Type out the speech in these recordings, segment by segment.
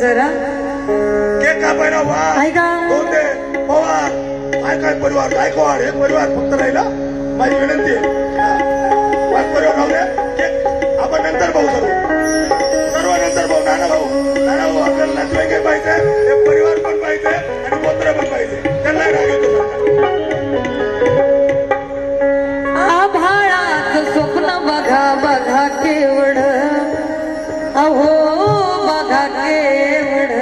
जरा केक कापायला वा ऐका होते पवार काय परिवार गायकवाड हे परिवार फक्त राहिला माझी विनंती आहे परिवार राहू द्या केक आपण नंतर भाऊ सर्व नंतर भाऊ नाना भाऊ आपल्याला नातेवाईक पाहिजे हे परिवार पण पाहिजे आणि गोत्र पण पाहिजे त्यांना राग येतो आभाळात स्वप्न बघा बघा केवढ अहो बघा केवढ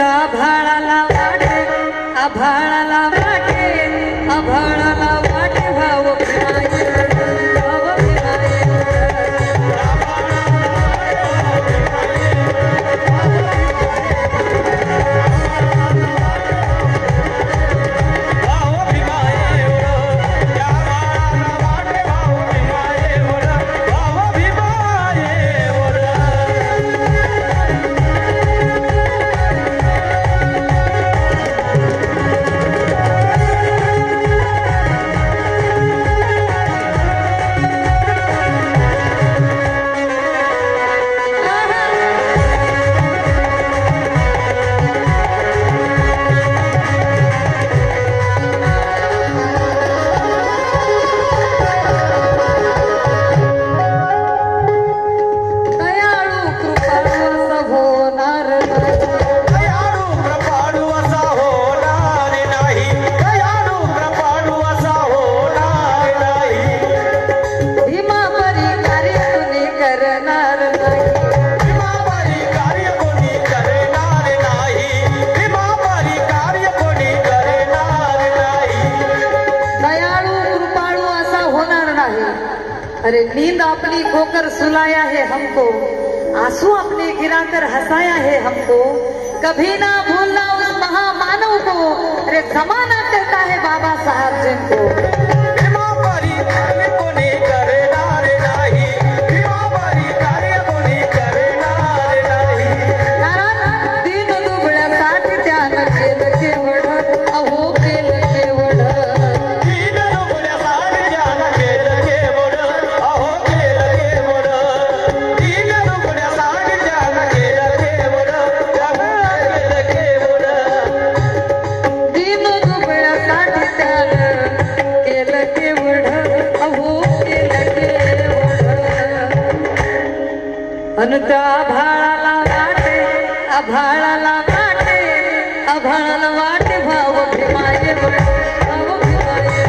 आभाळाला वाटे आभाळाला वाटे आभाळाला वाटे भाव है। अरे नींद अपनी खोकर सुलाया है हमको, आंसू अपने गिराकर हंसाया है हमको, कभी ना भूलना उस महामानव को। अरे जमाना कहता है बाबा साहब जिनको। त्या आभाळाला वाटे, आभाळाला वाटे, आभाळाला वाटे भाव भीमाये भाव भीमाये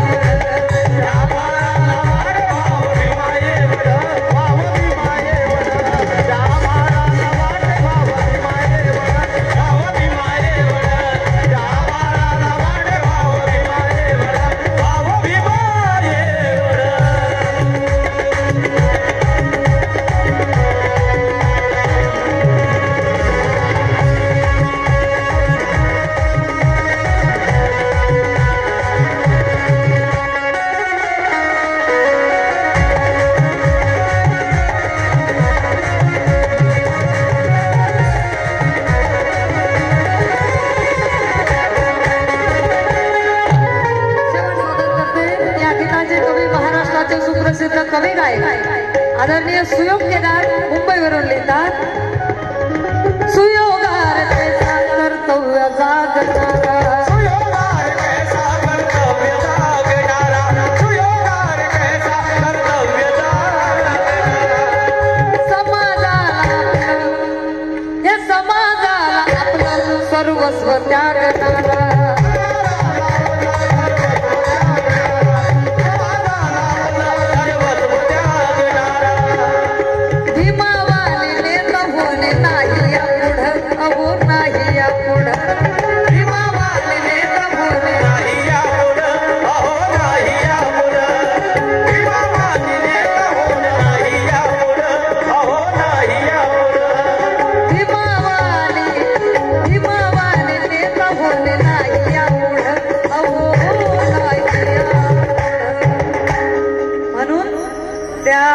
सुप्रसिद्ध कवी गायक आदरणीय सुयोग केदार मुंबईवरून लिहितात। सुयोगार कैसा कर्तव्य जागणारा, सुयोगार कैसा कर्तव्य जागणारा, सुयोगार कैसा कर्तव्य जागणारा, समाजाला आपलं सर्वस्व त्यागणारा, त्या